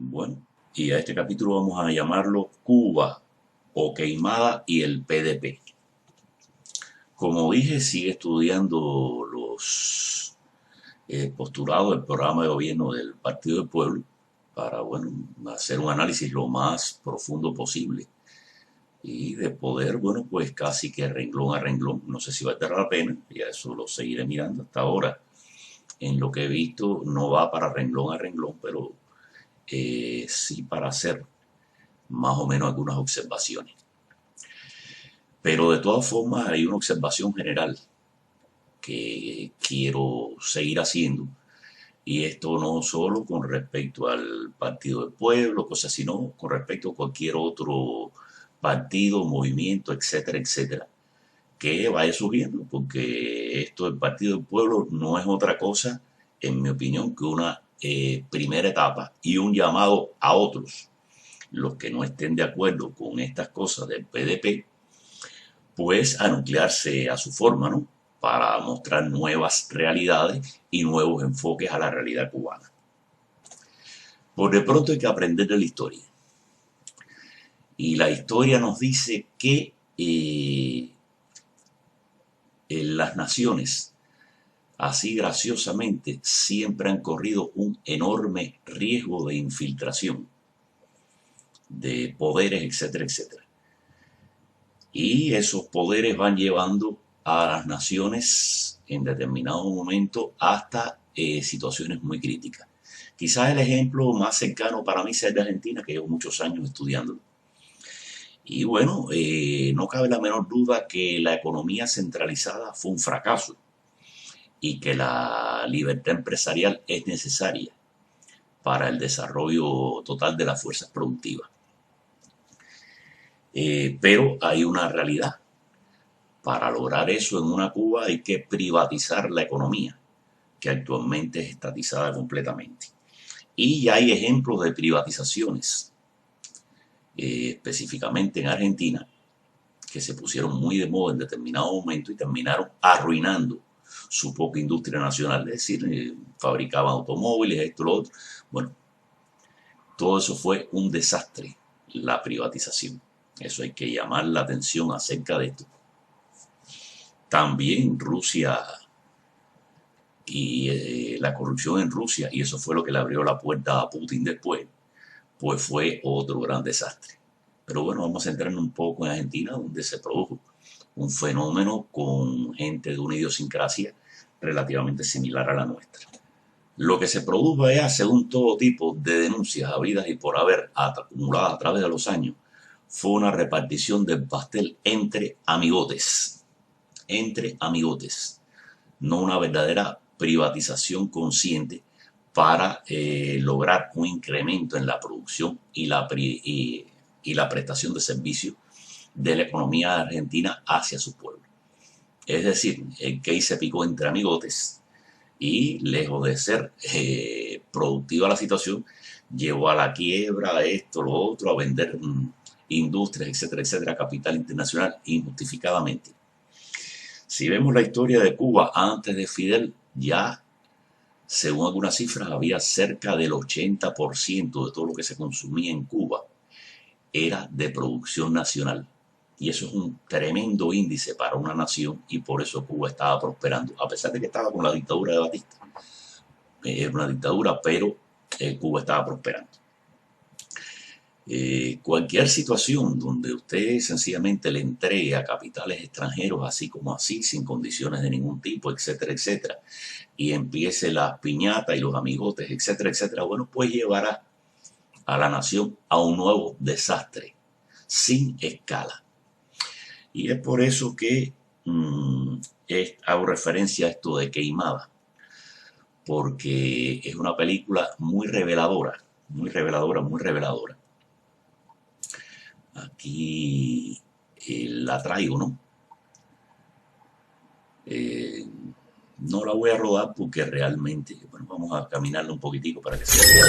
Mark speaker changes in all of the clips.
Speaker 1: Bueno, y a este capítulo vamos a llamarlo Cuba o Queimada y el PDP. Como dije, sigue estudiando los postulados del programa de gobierno del Partido del Pueblo para, bueno, hacer un análisis lo más profundo posible y de poder, bueno, pues casi que renglón a renglón. No sé si va a tener la pena, ya eso lo seguiré mirando hasta ahora. En lo que he visto no va para renglón a renglón, pero sí para hacer más o menos algunas observaciones. Pero de todas formas hay una observación general que quiero seguir haciendo, y esto no solo con respecto al Partido del Pueblo, cosas, sino con respecto a cualquier otro partido, movimiento, etcétera, etcétera, que vaya surgiendo, porque esto del Partido del Pueblo no es otra cosa, en mi opinión, que una primera etapa y un llamado a otros, los que no estén de acuerdo con estas cosas del PDP, pues a nuclearse a su forma, ¿no? Para mostrar nuevas realidades y nuevos enfoques a la realidad cubana. Por de pronto hay que aprender de la historia. Y la historia nos dice que las naciones, así graciosamente, siempre han corrido un enorme riesgo de infiltración de poderes, etcétera, etcétera. Y esos poderes van llevando a las naciones en determinado momento hasta situaciones muy críticas. Quizás el ejemplo más cercano para mí sea el de Argentina, que llevo muchos años estudiándolo. Y bueno, no cabe la menor duda que la economía centralizada fue un fracaso y que la libertad empresarial es necesaria para el desarrollo total de las fuerzas productivas. Pero hay una realidad. Para lograr eso en una Cuba hay que privatizar la economía, que actualmente es estatizada completamente. Y ya hay ejemplos de privatizaciones, específicamente en Argentina, que se pusieron muy de moda en determinado momento y terminaron arruinando su poca industria nacional. Es decir, fabricaban automóviles, esto, lo otro. Bueno, todo eso fue un desastre, la privatización. Eso hay que llamar la atención acerca de esto. También Rusia y la corrupción en Rusia, y eso fue lo que le abrió la puerta a Putin después, pues fue otro gran desastre. Pero bueno, vamos a centrarnos un poco en Argentina, donde se produjo un fenómeno con gente de una idiosincrasia relativamente similar a la nuestra. Lo que se produjo allá, según todo tipo de denuncias habidas y por haber acumuladas a través de los años, fue una repartición del pastel entre amigotes, no una verdadera privatización consciente para lograr un incremento en la producción y la prestación de servicios de la economía argentina hacia su pueblo. Es decir, el que se picó entre amigotes y, lejos de ser productiva la situación, llevó a la quiebra, esto, lo otro, a vender industrias, etcétera, etcétera, capital internacional injustificadamente. Si vemos la historia de Cuba antes de Fidel, ya, según algunas cifras, había cerca del 80% de todo lo que se consumía en Cuba era de producción nacional. Y eso es un tremendo índice para una nación, y por eso Cuba estaba prosperando, a pesar de que estaba con la dictadura de Batista. Era una dictadura, pero Cuba estaba prosperando. Cualquier situación donde usted sencillamente le entregue a capitales extranjeros así como así, sin condiciones de ningún tipo, etcétera, etcétera, y empiece las piñatas y los amigotes, etcétera, etcétera, bueno, pues llevará a la nación a un nuevo desastre sin escala. Y es por eso que hago referencia a esto de Queimada, porque es una película muy reveladora, muy reveladora, muy reveladora. Aquí la traigo, ¿no? No la voy a rodar porque realmente, bueno, vamos a caminarla un poquitico para que se vea.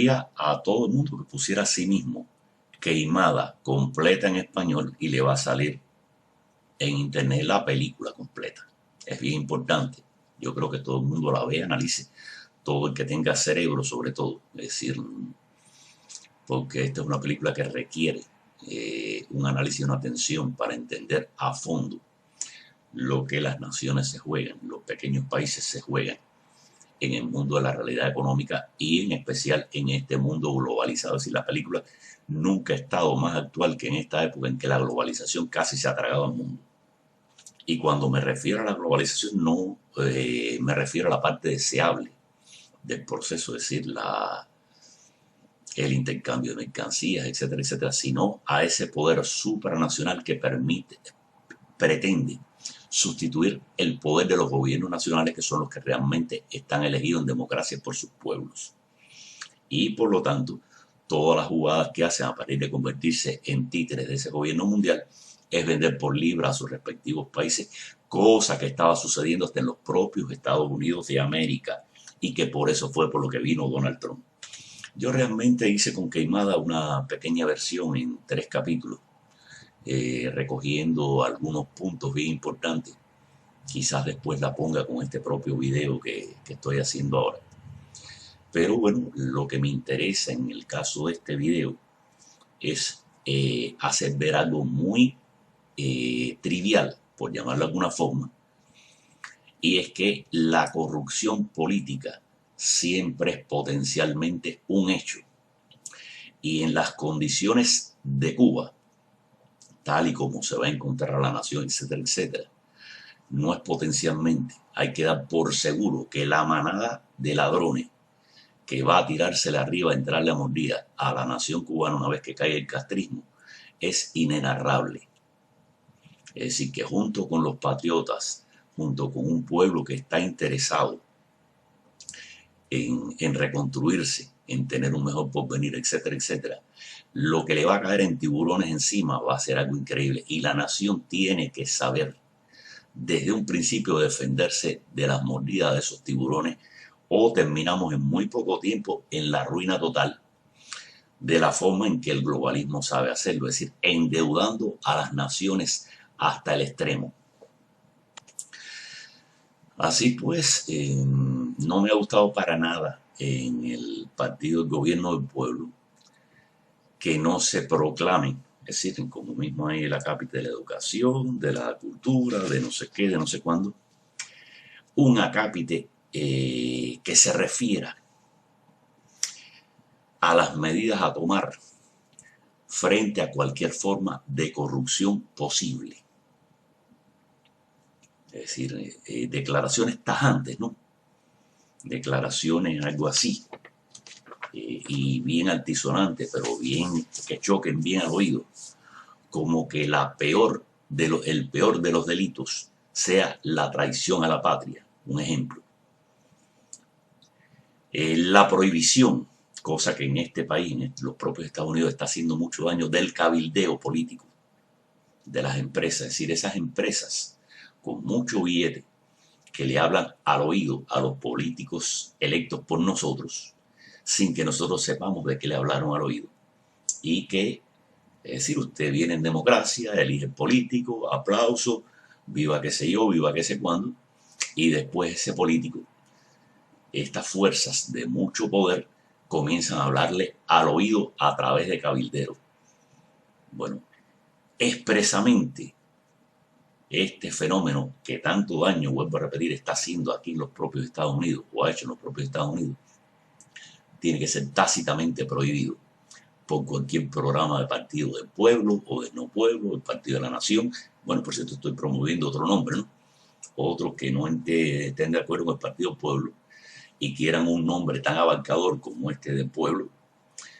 Speaker 1: invitaría a todo el mundo que pusiera a sí mismo Queimada completa en español y le va a salir en internet la película completa. Es bien importante. Yo creo que todo el mundo la vea, analice. Todo el que tenga cerebro, sobre todo. Es decir, porque esta es una película que requiere un análisis y una atención para entender a fondo lo que las naciones se juegan, los pequeños países se juegan en el mundo de la realidad económica y en especial en este mundo globalizado. Es decir, la película nunca ha estado más actual que en esta época en que la globalización casi se ha tragado al mundo. Y cuando me refiero a la globalización no me refiero a la parte deseable del proceso, es decir, el intercambio de mercancías, etcétera, etcétera, sino a ese poder supranacional que pretende sustituir el poder de los gobiernos nacionales, que son los que realmente están elegidos en democracia por sus pueblos. Y por lo tanto, todas las jugadas que hacen a partir de convertirse en títeres de ese gobierno mundial es vender por libra a sus respectivos países, cosa que estaba sucediendo hasta en los propios Estados Unidos de América y que por eso fue por lo que vino Donald Trump. Yo realmente hice con Queimada una pequeña versión en 3 capítulos, recogiendo algunos puntos bien importantes. Quizás después la ponga con este propio video que estoy haciendo ahora. Pero bueno, lo que me interesa en el caso de este video es hacer ver algo muy trivial, por llamarlo de alguna forma, y es que la corrupción política siempre es potencialmente un hecho. Y en las condiciones de Cuba, tal y como se va a encontrar a la nación, etcétera, etcétera, no es potencialmente. Hay que dar por seguro que la manada de ladrones que va a tirársela arriba, a entrarle a mordida a la nación cubana una vez que caiga el castrismo, es inenarrable. Es decir, que junto con los patriotas, junto con un pueblo que está interesado en reconstruirse, en tener un mejor porvenir, etcétera, etcétera, lo que le va a caer en tiburones encima va a ser algo increíble. Y la nación tiene que saber desde un principio defenderse de las mordidas de esos tiburones, o terminamos en muy poco tiempo en la ruina total, de la forma en que el globalismo sabe hacerlo, es decir, endeudando a las naciones hasta el extremo. Así pues, no me ha gustado para nada en el partido del gobierno del pueblo que no se proclamen, es decir, como mismo hay el acápite de la educación, de la cultura, de no sé qué, de no sé cuándo, un acápite que se refiera a las medidas a tomar frente a cualquier forma de corrupción posible. Es decir, declaraciones tajantes, ¿no? Declaraciones algo así, y bien altisonantes, pero bien que choquen bien al oído, como que el peor de los delitos sea la traición a la patria. Un ejemplo. La prohibición, cosa que en este país, en los propios Estados Unidos, está haciendo mucho daño, del cabildeo político de las empresas. Es decir, esas empresas con mucho billete que le hablan al oído a los políticos electos por nosotros, sin que nosotros sepamos de qué le hablaron al oído. Y que, es decir, usted viene en democracia, elige político, aplauso, viva qué sé yo, viva qué sé cuándo, y después ese político, estas fuerzas de mucho poder, comienzan a hablarle al oído a través de cabilderos. Bueno, expresamente este fenómeno que tanto daño, vuelvo a repetir, está haciendo aquí en los propios Estados Unidos, o ha hecho en los propios Estados Unidos, tiene que ser tácitamente prohibido por cualquier programa de partido del pueblo o del no pueblo, el partido de la nación. Bueno, por cierto, estoy promoviendo otro nombre, ¿no? Otros que no estén de acuerdo con el partido del pueblo y quieran un nombre tan abarcador como este del pueblo,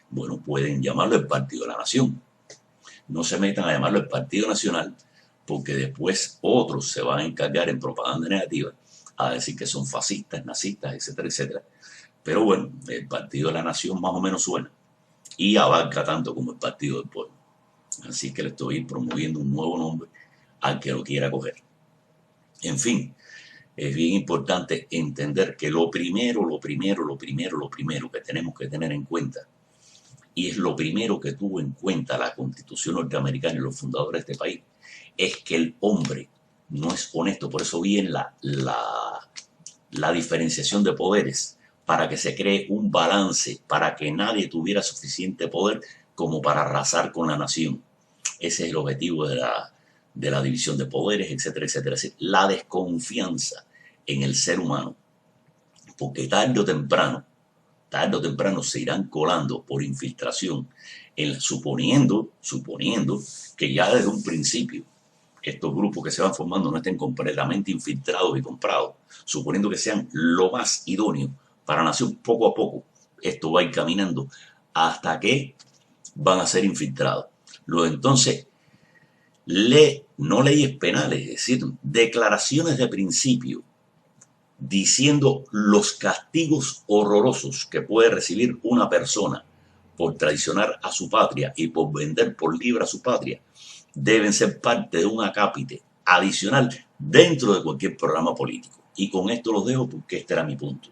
Speaker 1: bueno, pueden llamarlo el partido de la nación. No se metan a llamarlo el partido nacional, porque después otros se van a encargar en propaganda negativa a decir que son fascistas, nazistas, etcétera, etcétera. Pero bueno, el partido de la nación más o menos suena y abarca tanto como el partido del pueblo. Así que le estoy promoviendo un nuevo nombre al que lo quiera coger. En fin, es bien importante entender que lo primero que tenemos que tener en cuenta, y es lo primero que tuvo en cuenta la Constitución norteamericana y los fundadores de este país, es que el hombre no es honesto. Por eso viene la diferenciación de poderes, para que se cree un balance, para que nadie tuviera suficiente poder como para arrasar con la nación. Ese es el objetivo de la división de poderes, etcétera, etcétera. Es decir, la desconfianza en el ser humano, porque tarde o temprano se irán colando por infiltración, suponiendo que ya desde un principio estos grupos que se van formando no estén completamente infiltrados y comprados, suponiendo que sean lo más idóneo para la nación. Poco a poco esto va a ir caminando hasta que van a ser infiltrados. Luego entonces, no leyes penales, es decir, declaraciones de principio diciendo los castigos horrorosos que puede recibir una persona por traicionar a su patria y por vender por libre a su patria, deben ser parte de un acápite adicional dentro de cualquier programa político. Y con esto los dejo porque este era mi punto.